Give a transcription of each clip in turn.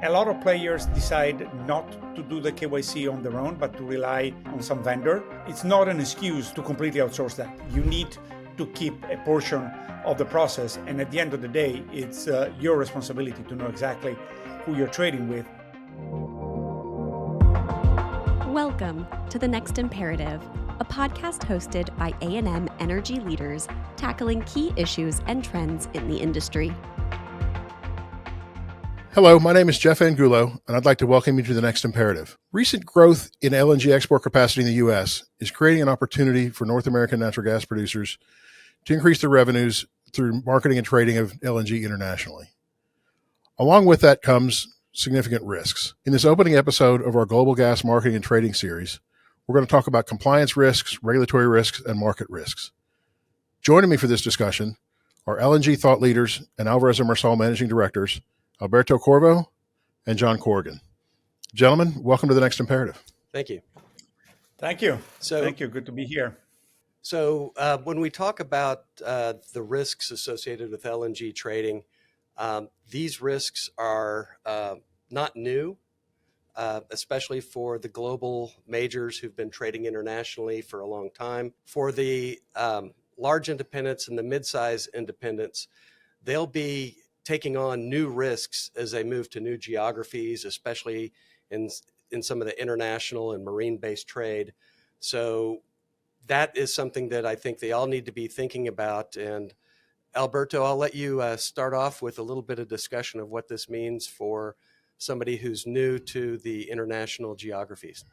A lot of players decide not to do the KYC on their own, but to rely on some vendor. It's not an excuse to completely outsource that. You need to keep a portion of the process, and at the end of the day, it's your responsibility to know exactly who you're trading with. Welcome to The Next Imperative, a podcast hosted by A&M energy leaders tackling key issues and trends in the industry. Hello, my name is Geoff Angulo, and I'd like to welcome you to The Next Imperative. Recent growth in LNG export capacity in the U.S. is creating an opportunity for North American natural gas producers to increase their revenues through marketing and trading of LNG internationally. Along with that comes significant risks. In this opening episode of our Global Gas Marketing and Trading series, we're going to talk about compliance risks, regulatory risks, and market risks. Joining me for this discussion are LNG thought leaders and Alvarez Marsal managing directors, Alberto Corvo and John Corrigan. Gentlemen, welcome to The Next Imperative. Thank you. Thank you. Thank you. Good to be here. So when we talk about the risks associated with LNG trading, these risks are not new, especially for the global majors who've been trading internationally for a long time. For the large independents and the mid-size independents, they'll be taking on new risks as they move to new geographies, especially in some of the international and marine-based trade. So that is something that I think they all need to be thinking about. And Alberto, I'll let you start off with a little bit of discussion of what this means for somebody who's new to the international geographies.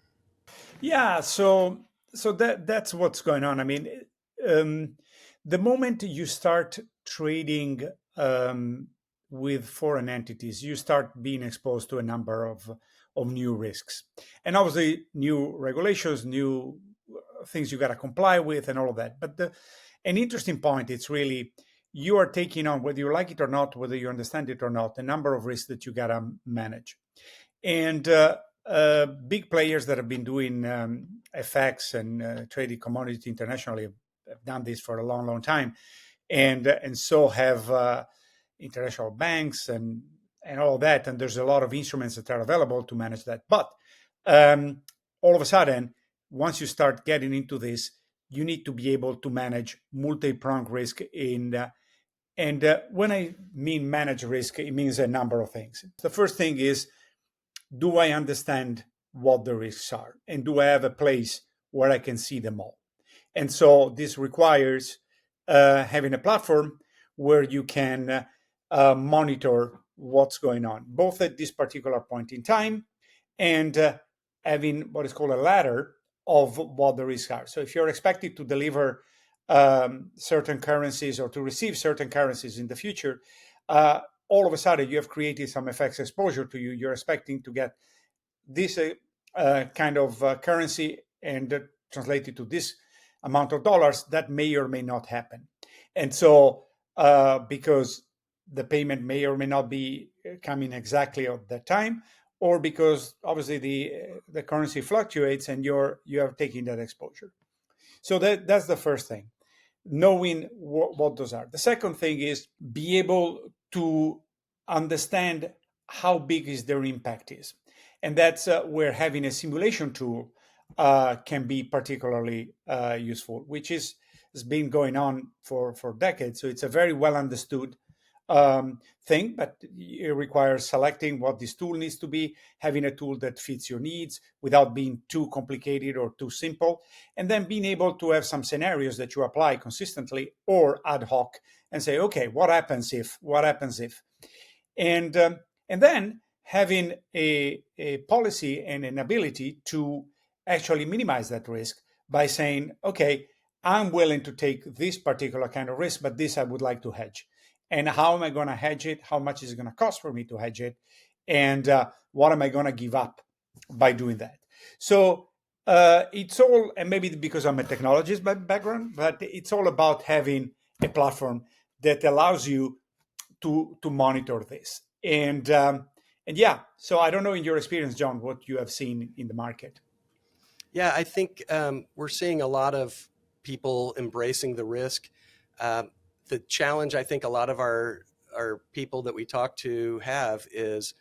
Yeah, so that's what's going on. I mean, the moment you start trading with foreign entities, you start being exposed to a number of new risks, and obviously new regulations, new things you got to comply with, and all of that. But an interesting point, it's really you are taking on, whether you like it or not, whether you understand it or not, a number of risks that you got to manage. And big players that have been doing FX and trading commodity internationally have done this for a long, long time, and so have international banks and all that. And there's a lot of instruments that are available to manage that. But all of a sudden, once you start getting into this, you need to be able to manage multi-pronged risk and when I mean manage risk, it means a number of things. The first thing is, do I understand what the risks are? And do I have a place where I can see them all? And so this requires having a platform where you can monitor what's going on, both at this particular point in time and having what is called a ladder of what the risks are. So if you're expected to deliver certain currencies or to receive certain currencies in the future, all of a sudden you have created some FX exposure to you. You're expecting to get this kind of currency and translated to this amount of dollars. That may or may not happen. And so because the payment may or may not be coming exactly at that time, or because obviously the currency fluctuates and you are taking that exposure. So that's the first thing, knowing what those are. The second thing is be able to understand how big is their impact is. And that's where having a simulation tool can be particularly useful, which has been going on for decades. So it's a very well understood thing, but it requires selecting what this tool needs to be, having a tool that fits your needs without being too complicated or too simple, and then being able to have some scenarios that you apply consistently or ad hoc and say, okay, what happens if, and then having a policy and an ability to actually minimize that risk by saying, okay, I'm willing to take this particular kind of risk, but this I would like to hedge. And how am I going to hedge it? How much is it going to cost for me to hedge it? And what am I going to give up by doing that? So it's all, and maybe because I'm a technologist by background, but it's all about having a platform that allows you to monitor this. And yeah, so I don't know in your experience, John, what you have seen in the market. Yeah, I think we're seeing a lot of people embracing the risk. The challenge I think a lot of our people that we talk to have is,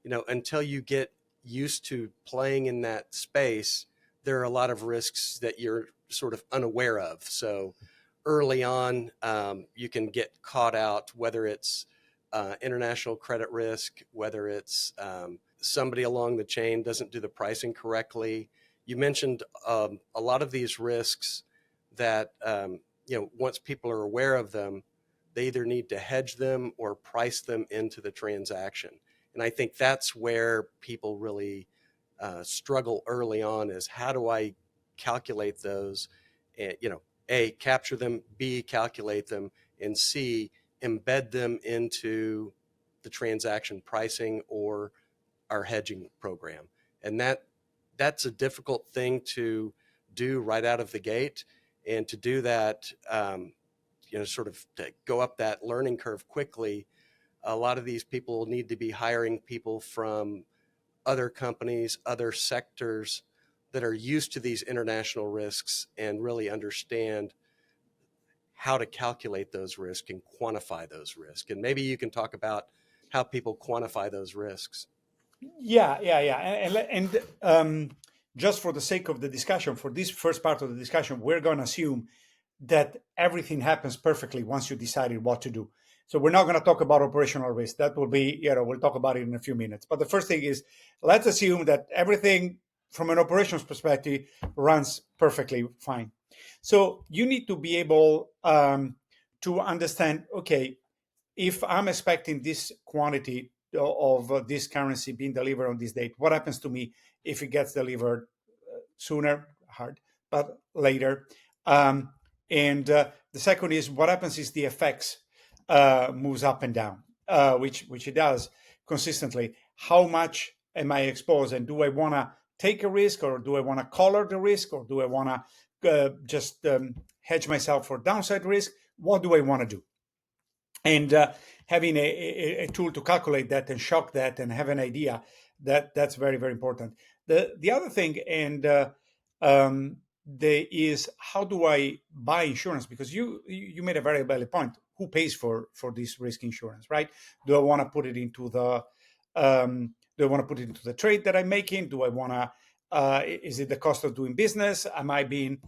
until you get used to playing in that space, there are a lot of risks that you're sort of unaware of. So early on, you can get caught out, whether it's international credit risk, whether it's somebody along the chain doesn't do the pricing correctly. You mentioned a lot of these risks that, once people are aware of them, they either need to hedge them or price them into the transaction. And I think that's where people really struggle early on, is how do I calculate those, and, A, capture them, B, calculate them, and C, embed them into the transaction pricing or our hedging program. And that's a difficult thing to do right out of the gate. And to do that, sort of to go up that learning curve quickly, a lot of these people need to be hiring people from other companies, other sectors that are used to these international risks and really understand how to calculate those risks and quantify those risks. And maybe you can talk about how people quantify those risks. Yeah. And just for the sake of the discussion, for this first part of the discussion, we're going to assume that everything happens perfectly once you decided what to do. So we're not going to talk about operational risk. That will be, we'll talk about it in a few minutes. But the first thing is, let's assume that everything from an operations perspective runs perfectly fine. So you need to be able to understand, okay, if I'm expecting this quantity of this currency being delivered on this date, what happens to me if it gets delivered sooner? Hard, but later. And the second is, what happens is the FX moves up and down, which it does consistently. How much am I exposed, and do I want to take a risk, or do I want to color the risk, or do I want to just hedge myself for downside risk? What do I want to do? And having a tool to calculate that and shock that and have an idea, that's very, very important. The other thing, and there is, how do I buy insurance? Because you made a very valid point. Who pays for this risk insurance, right? Do I want to put it into the trade that I'm making? Do I want to? Is it the cost of doing business? Am I being?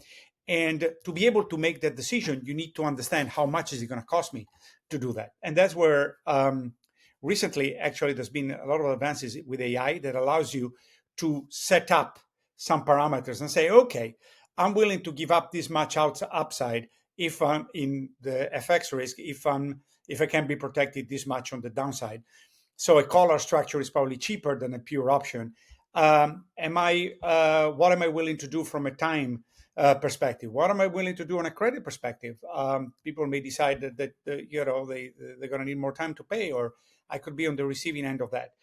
And to be able to make that decision, you need to understand how much is it going to cost me to do that. And that's where recently, actually, there's been a lot of advances with AI that allows you to set up some parameters and say, okay, I'm willing to give up this much upside if I'm in the FX risk, if I can be protected this much on the downside. So a collar structure is probably cheaper than a pure option. What am I willing to do from a time perspective? What am I willing to do on a credit perspective? People may decide that they're going to need more time to pay, or I could be on the receiving end of that.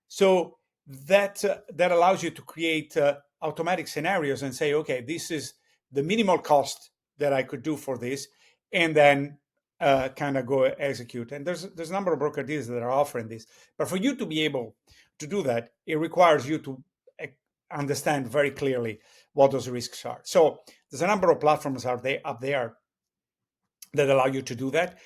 So that allows you to create automatic scenarios and say, okay, this is the minimal cost that I could do for this, and then kind of go execute. And there's a number of broker dealers that are offering this. But for you to be able to do that, it requires you to understand very clearly what those risks are. So there's a number of platforms up there that allow you to do that.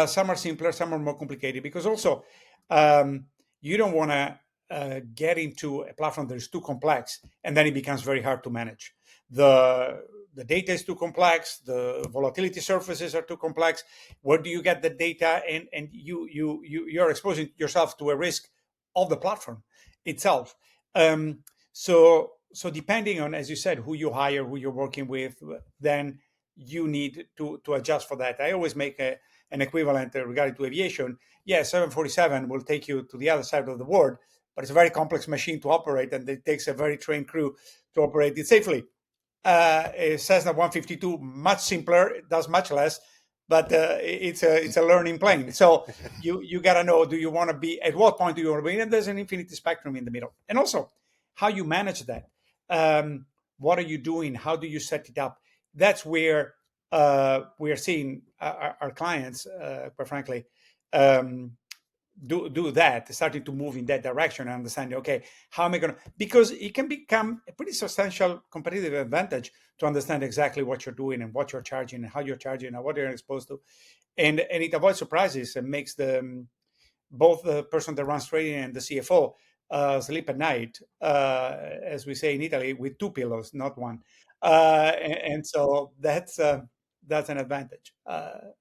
Some are simpler, some are more complicated, because also you don't want to get into a platform that is too complex, and then it becomes very hard to manage. The data is too complex. The volatility surfaces are too complex. Where do you get the data? And you're exposing yourself to a risk of the platform itself. So depending on, as you said, who you hire, who you're working with, then you need to adjust for that. I always make an equivalent regarding to aviation. Yeah, 747 will take you to the other side of the world, but it's a very complex machine to operate, and it takes a very trained crew to operate it safely. A Cessna 152, much simpler, it does much less, but it's a learning plane. So you got to know, do you want to be, at what point do you want to be? And there's an infinite spectrum in the middle. And also how you manage that. What are you doing? How do you set it up? That's where we are seeing our clients, quite frankly, do that, starting to move in that direction and understanding, okay, how am I going to, because it can become a pretty substantial competitive advantage to understand exactly what you're doing and what you're charging and how you're charging and what you're exposed to. And it avoids surprises and makes the both the person that runs trading and the CFO sleep at night, as we say in Italy, with two pillows, not one. And so that's an advantage.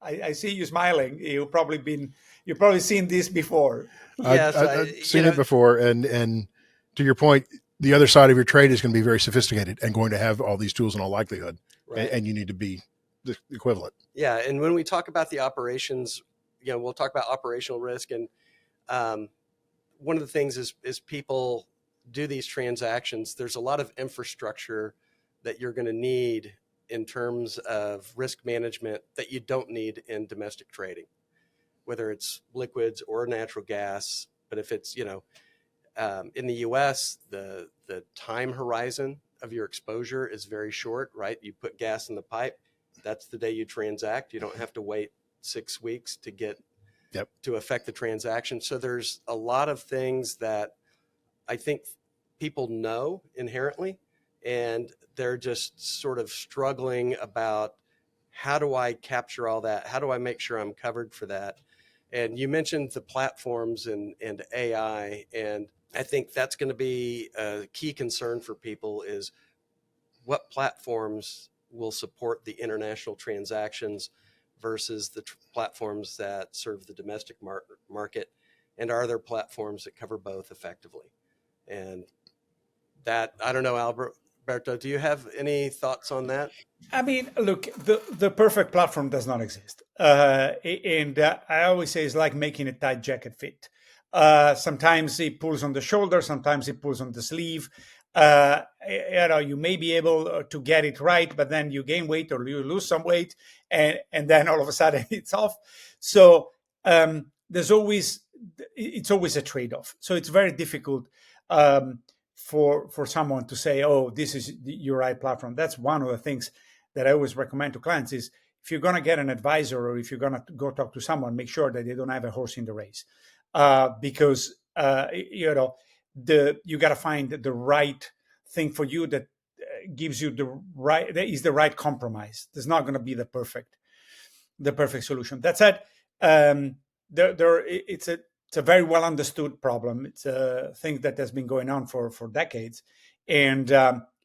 I see you smiling. You've probably seen this before. Yes, I've seen it before, and to your point, the other side of your trade is going to be very sophisticated and going to have all these tools in all likelihood, right. and you need to be the equivalent. Yeah, and when we talk about the operations, we'll talk about operational risk, and one of the things is people do these transactions. There's a lot of infrastructure that you're going to need in terms of risk management that you don't need in domestic trading, whether it's liquids or natural gas. But if it's, in the US, the time horizon of your exposure is very short, right? You put gas in the pipe, that's the day you transact. You don't have to wait 6 weeks to get to affect the transaction. So there's a lot of things that I think people know inherently, and they're just sort of struggling about, how do I capture all that? How do I make sure I'm covered for that? And you mentioned the platforms and AI, and I think that's going to be a key concern for people, is what platforms will support the international transactions versus the platforms that serve the domestic market, and are there platforms that cover both effectively? And that, I don't know, Alberto, do you have any thoughts on that? I mean, look, the perfect platform does not exist. And I always say it's like making a tight jacket fit. Sometimes it pulls on the shoulder, sometimes it pulls on the sleeve. You may be able to get it right, but then you gain weight or you lose some weight, and then all of a sudden it's off. So it's always a trade-off. So it's very difficult for someone to say, oh, this is your right platform. That's one of the things that I always recommend to clients is, if you're going to get an advisor or if you're going to go talk to someone, make sure that they don't have a horse in the race, because you got to find the right thing for you that gives you that is the right compromise. There's not going to be the perfect solution. That said, it's a very well understood problem. It's a thing that has been going on for decades, and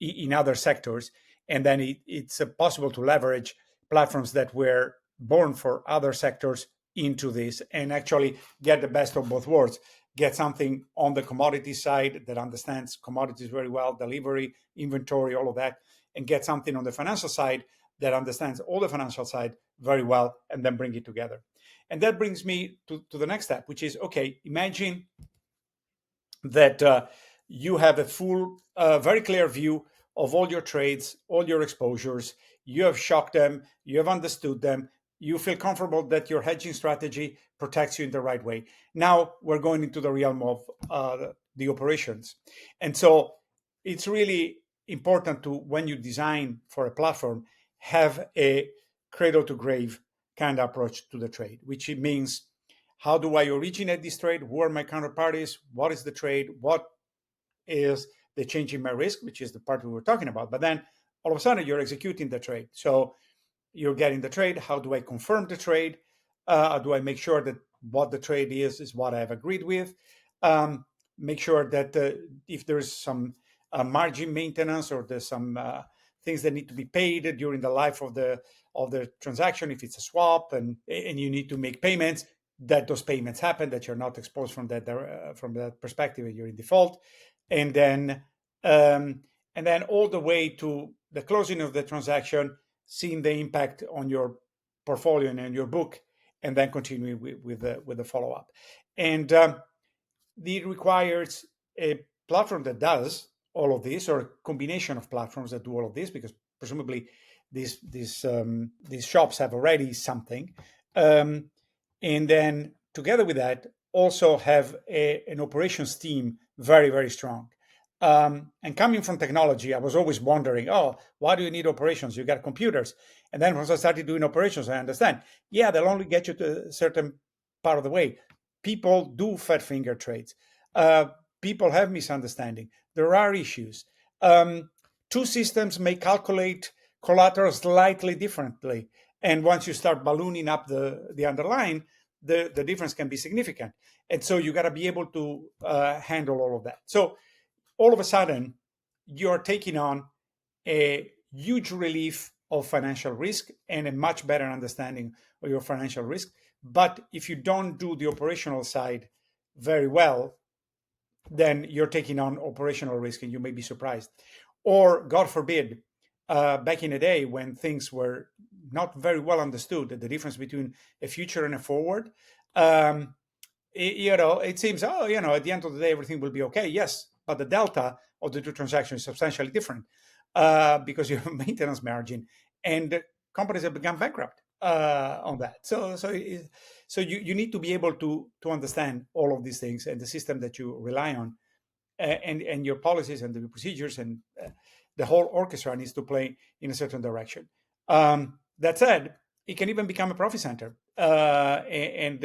in other sectors. And then it's possible to leverage platforms that were born for other sectors into this, and actually get the best of both worlds. Get something on the commodity side that understands commodities very well, delivery, inventory, all of that, and get something on the financial side that understands all the financial side very well, and then bring it together. And that brings me to the next step, which is, okay, imagine that you have a full, very clear view of all your trades, all your exposures. You have shocked them, you have understood them, you feel comfortable that your hedging strategy protects you in the right way. Now we're going into the realm of the operations. And so it's really important to, when you design for a platform, have a cradle to grave kind of approach to the trade, which it means, how do I originate this trade? Who are my counterparties? What is the trade? What is the change in my risk, which is the part we were talking about? But then all of a sudden you're executing the trade. So you're getting the trade. How do I confirm the trade? Do I make sure that what the trade is what I have agreed with? Make sure that if there's some margin maintenance, or there's some things that need to be paid during the life of the transaction, if it's a swap and you need to make payments, that those payments happen, that you're not exposed from that perspective, you're in default. And then all the way to the closing of the transaction, seeing the impact on your portfolio and your book, and then continuing with the follow-up. And it requires a platform that does all of this, or a combination of platforms that do all of this, because presumably these shops have already something. And then together with that, also have an operations team very, very strong. And coming from technology, I was always wondering, oh, why do you need operations? You got computers. And then once I started doing operations, I understand, yeah, they'll only get you to a certain part of the way. People do fat finger trades. People have misunderstanding. There are issues. Two systems may calculate collateral slightly differently. And once you start ballooning up the underlying, the difference can be significant. And so you got to be able to handle all of that. So all of a sudden, you're taking on a huge relief of financial risk and a much better understanding of your financial risk. But if you don't do the operational side very well, then you're taking on operational risk and you may be surprised. Or, God forbid, back in the day when things were not very well understood, the difference between a future and a forward, it seems, at the end of the day, everything will be okay. Yes, but the delta of the two transactions is substantially different because you have a maintenance margin, and companies have become bankrupt on that. So you need to be able to understand all of these things and the system that you rely on, and your policies and the procedures and the whole orchestra needs to play in a certain direction. That said, it can even become a profit center, and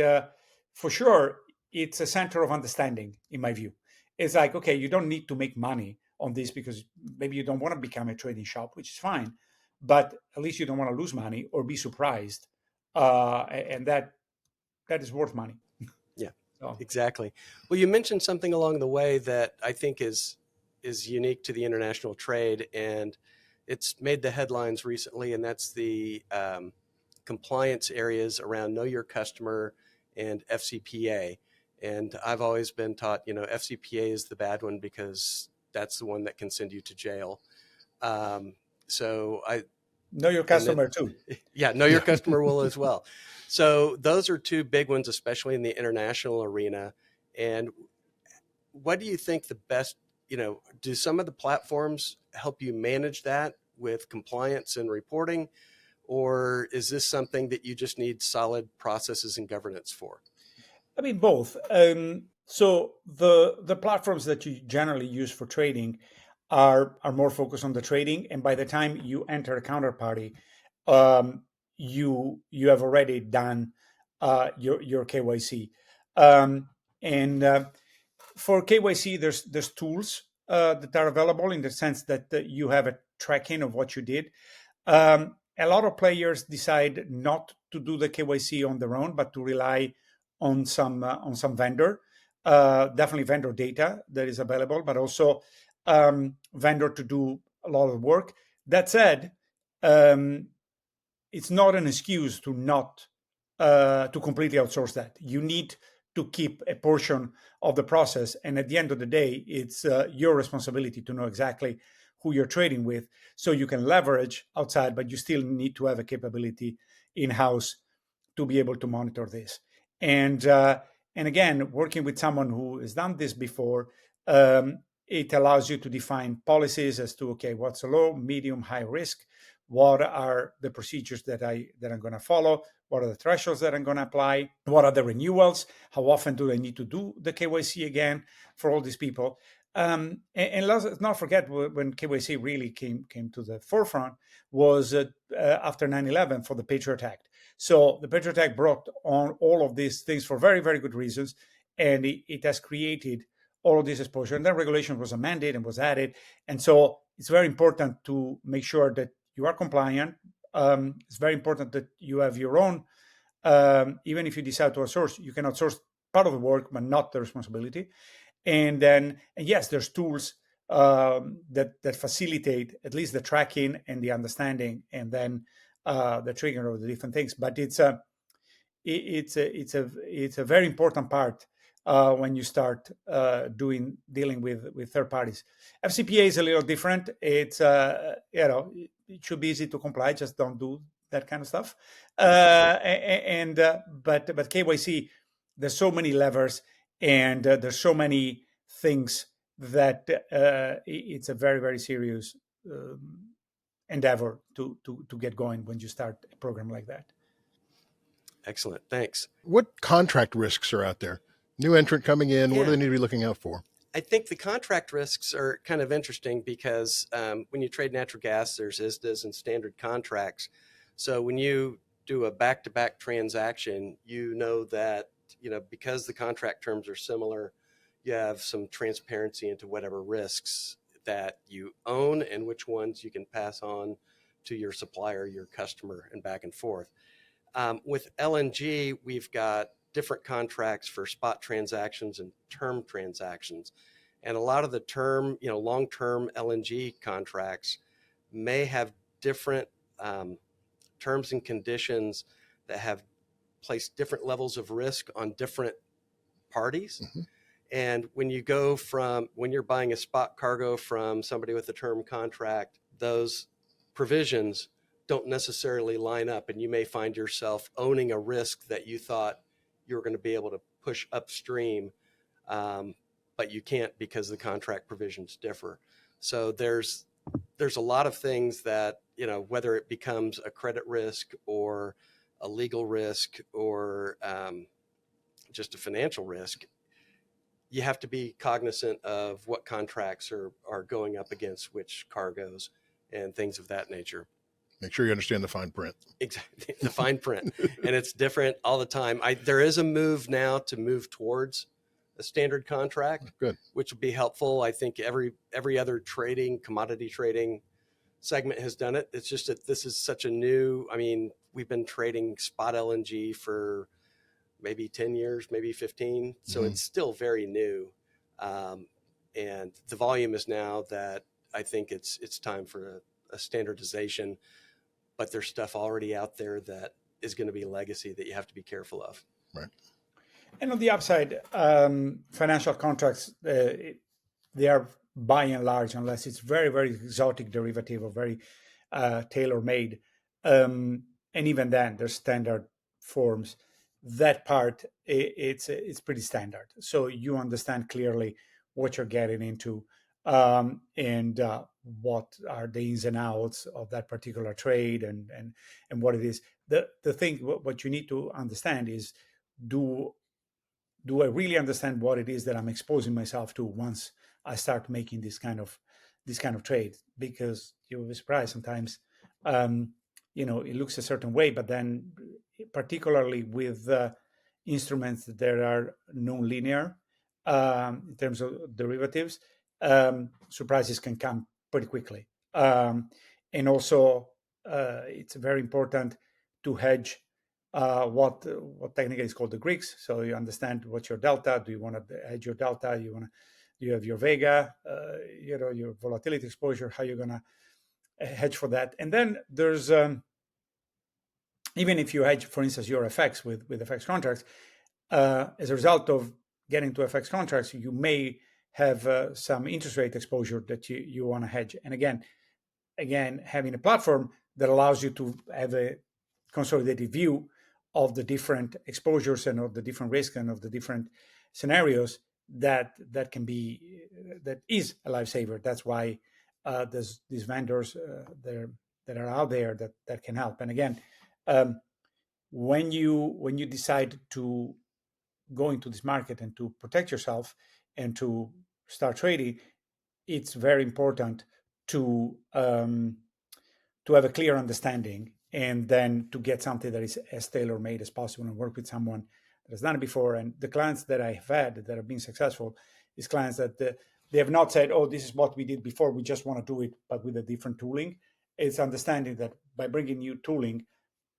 for sure, it's a center of understanding, in my view. It's like, okay, you don't need to make money on this because maybe you don't want to become a trading shop, which is fine, but at least you don't want to lose money or be surprised, and that is worth money. Yeah, So. Exactly. Well, you mentioned something along the way that I think is unique to the international trade, and it's made the headlines recently, and that's the compliance areas around Know Your Customer and FCPA. And I've always been taught, FCPA is the bad one because that's the one that can send you to jail. So I Know your customer too. Yeah, know your customer will as well. So those are two big ones, especially in the international arena. And what do you think the best, do some of the platforms help you manage that with compliance and reporting? Or is this something that you just need solid processes and governance for? I mean, both. So the platforms that you generally use for trading are more focused on the trading, and by the time you enter a counterparty, you have already done your KYC. And for KYC, there's tools that are available in the sense that you have a tracking of what you did. A lot of players decide not to do the KYC on their own, but to rely on some vendor. Definitely vendor data that is available, but also vendor to do a lot of work. That said, it's not an excuse to not to completely outsource that. You need to keep a portion of the process, and at the end of the day, it's your responsibility to know exactly who you're trading with, so you can leverage outside, but you still need to have a capability in-house to be able to monitor this. And again, working with someone who has done this before, it allows you to define policies as to, okay, what's a low, medium, high risk? What are the procedures that I'm going to follow? What are the thresholds that I'm going to apply? What are the renewals? How often do I need to do the KYC again for all these people? And let's not forget when KYC really came to the forefront was after 9/11 for the Patriot Act. So the Patriot Act brought on all of these things for very, very good reasons, and it has created all of this exposure. And then regulation was amended and was added. And so it's very important to make sure that you are compliant. It's very important that you have your own, even if you decide to outsource, you can outsource part of the work, but not the responsibility. And yes, there's tools that facilitate at least the tracking and the understanding, and then the triggering of the different things. But it's a very important part when you start dealing with third parties. FCPA is a little different. It's it should be easy to comply. Just don't do that kind of stuff. But KYC, there's so many levers, and there's so many things that it's a very, very serious endeavor to get going when you start a program like that. Excellent. Thanks. What contract risks are out there? New entrant coming in. What do they need to be looking out for? I think the contract risks are kind of interesting because when you trade natural gas, there's ISDAs and standard contracts. So when you do a back-to-back transaction, you know that, because the contract terms are similar, you have some transparency into whatever risks that you own and which ones you can pass on to your supplier, your customer, and back and forth. With LNG, we've got different contracts for spot transactions and term transactions. And a lot of the term, long-term LNG contracts may have different terms and conditions that have placed different levels of risk on different parties. Mm-hmm. And when you're buying a spot cargo from somebody with a term contract, those provisions don't necessarily line up, and you may find yourself owning a risk that you thought you were going to be able to push upstream, but you can't because the contract provisions differ. So there's a lot of things that, whether it becomes a credit risk or a legal risk or just a financial risk, you have to be cognizant of what contracts are going up against which cargoes and things of that nature. Make sure you understand the fine print. Exactly, the fine print. And it's different all the time. There is a move now to move towards a standard contract, good, which will be helpful. I think every other commodity trading segment has done it. It's just that this is such a new, we've been trading spot LNG for maybe 10 years, maybe 15. So It's still very new. And the volume is now that I think it's time for a standardization, but there's stuff already out there that is going to be legacy that you have to be careful of. Right. And on the upside, financial contracts, they are by and large, unless it's very, very exotic derivative or very tailor-made. And even then, there's standard forms. That part, it's pretty standard. So you understand clearly what you're getting into and what are the ins and outs of that particular trade and what it is. The thing, what you need to understand is, do I really understand what it is that I'm exposing myself to once I start making this kind of trade? Because you'll be surprised sometimes, it looks a certain way, but then particularly with instruments that are non-linear in terms of derivatives, surprises can come pretty quickly. And also, it's very important to hedge what technically is called the Greeks. So you understand what's your delta. Do you want to hedge your delta? Do you have your vega, your volatility exposure, how you're going to hedge for that. And then there's, even if you hedge, for instance, your FX with FX contracts, as a result of getting to FX contracts, you may have some interest rate exposure that you want to hedge. And again, having a platform that allows you to have a consolidated view of the different exposures and of the different risks and of the different scenarios, that is a lifesaver. That's why there's these vendors that are out there that can help. And again, when you decide to go into this market and to protect yourself and to start trading, it's very important to have a clear understanding, and then to get something that is as tailor-made as possible and work with someone that has done it before. And the clients that I have had that have been successful is clients that they have not said, oh, this is what we did before, we just want to do it, but with a different tooling. It's understanding that by bringing new tooling,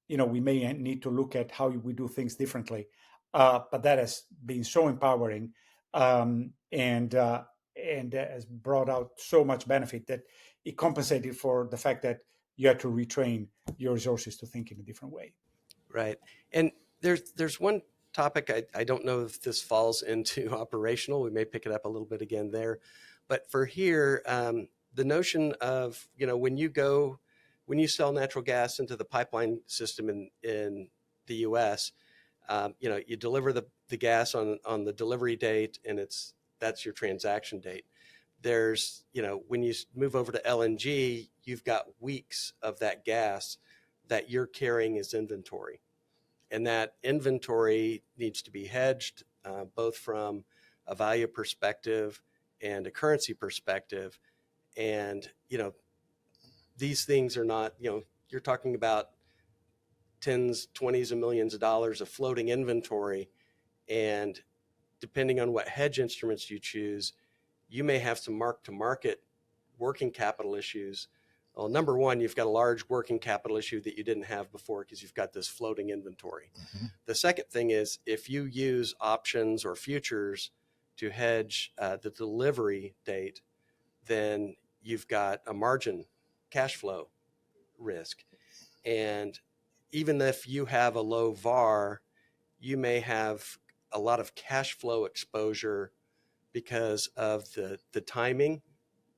we may need to look at how we do things differently. But that has been so empowering and has brought out so much benefit that it compensated for the fact that you had to retrain your resources to think in a different way. Right. And there's one topic, I don't know if this falls into operational. We may pick it up a little bit again there. But for here, the notion of, when you sell natural gas into the pipeline system in the U.S., you deliver the gas on the delivery date, and that's your transaction date. There's, when you move over to LNG, you've got weeks of that gas that you're carrying as inventory. And that inventory needs to be hedged, both from a value perspective and a currency perspective. And, these things are not, you're talking about tens, 20s of millions of dollars of floating inventory. And depending on what hedge instruments you choose, you may have some mark to market working capital issues Well, number one, you've got a large working capital issue that you didn't have before because you've got this floating inventory. Mm-hmm. The second thing is if you use options or futures to hedge the delivery date, then you've got a margin cash flow risk. And even if you have a low VAR, you may have a lot of cash flow exposure because of the timing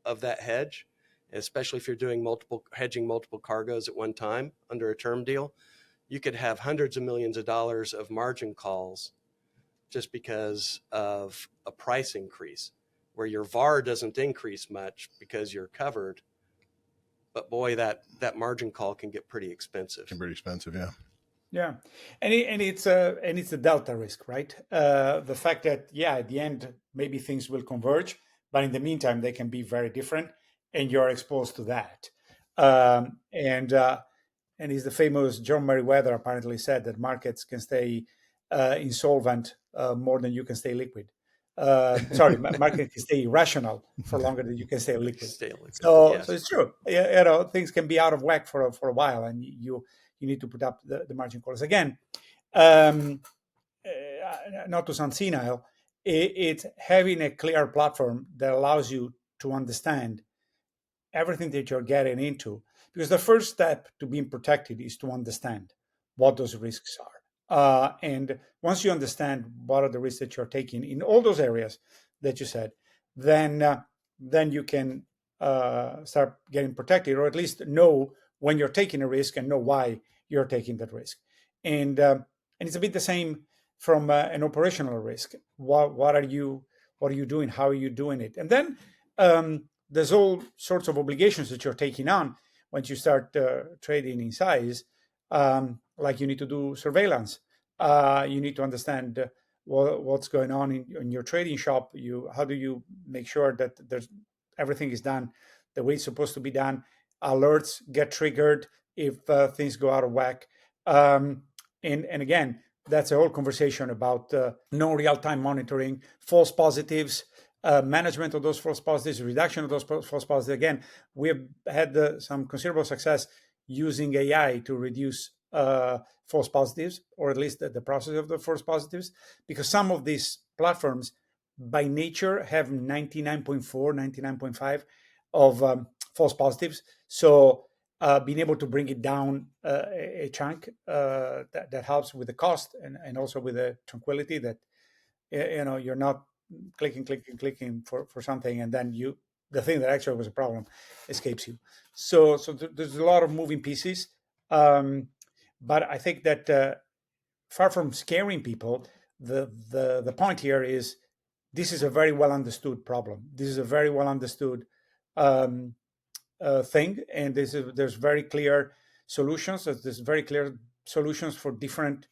of that hedge, especially if you're doing hedging multiple cargoes at one time under a term deal. You could have hundreds of millions of dollars of margin calls just because of a price increase where your VAR doesn't increase much because you're covered. But boy, that margin call can get pretty expensive. Pretty expensive, yeah. Yeah, and it's a delta risk, right? The fact that at the end maybe things will converge, but in the meantime they can be very different, and you're exposed to that. And it's the famous John Meriwether apparently said that markets can stay insolvent more than you can stay liquid. Market can stay irrational for longer than you can stay liquid. So it's true. Things can be out of whack for a while, and you need to put up the margin calls again. Not to sound senile, it's having a clear platform that allows you to understand everything that you're getting into. Because the first step to being protected is to understand what those risks are. And once you understand what are the risks that you're taking in all those areas that you said, then you can start getting protected, or at least know when you're taking a risk and know why you're taking that risk. And it's a bit the same from an operational risk. What are you doing? How are you doing it? And then there's all sorts of obligations that you're taking on once you start trading in size. Like you need to do surveillance. You need to understand what's going on in your trading shop. How do you make sure that everything is done the way it's supposed to be done? Alerts get triggered if things go out of whack. And again, that's a whole conversation about no real-time monitoring, false positives, management of those false positives, reduction of those false positives. Again, we have had some considerable success using AI to reduce false positives, or at least the process of the false positives, because some of these platforms by nature have 99.4, 99.5 of false positives. So being able to bring it down a chunk that helps with the cost and also with the tranquility that you're not clicking for something, and then the thing that actually was a problem escapes you. So there's a lot of moving pieces, but I think that far from scaring people, the point here is this is a very well understood problem. This is a very well understood thing, and there's very clear solutions. There's very clear solutions for different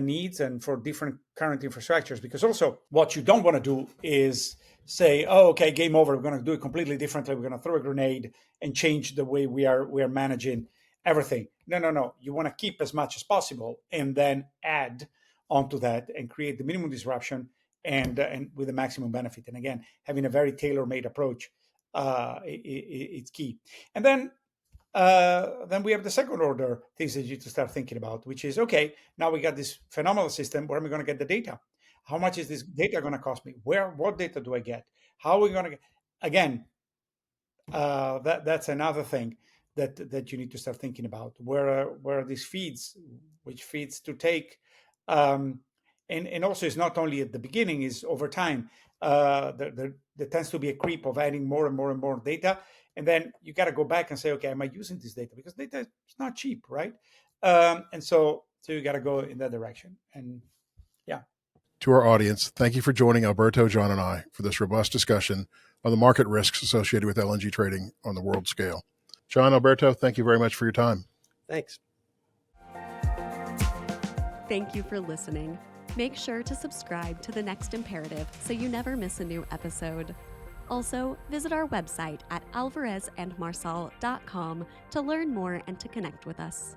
needs and for different current infrastructures. Because also what you don't want to do is say, oh, okay, game over. We're going to do it completely differently. We're going to throw a grenade and change the way we are managing everything. No. You want to keep as much as possible and then add onto that and create the minimum disruption and with the maximum benefit. And again, having a very tailor-made approach, it's key. And then we have the second order things that you need to start thinking about, which is, okay, now we got this phenomenal system. Where am I going to get the data? How much is this data going to cost me? What data do I get? How are we going to get? Again, that's another thing that you need to start thinking about. Where are these feeds? Which feeds to take? And also, it's not only at the beginning; is over time. There tends to be a creep of adding more and more and more data, and then you got to go back and say, okay, am I using this data? Because data is not cheap, right? And so you got to go in that direction. And yeah. To our audience, thank you for joining Alberto, John, and I for this robust discussion on the market risks associated with LNG trading on the world scale. John, Alberto, thank you very much for your time. Thanks. Thank you for listening. Make sure to subscribe to The Next Imperative so you never miss a new episode. Also, visit our website at alvarezandmarsal.com to learn more and to connect with us.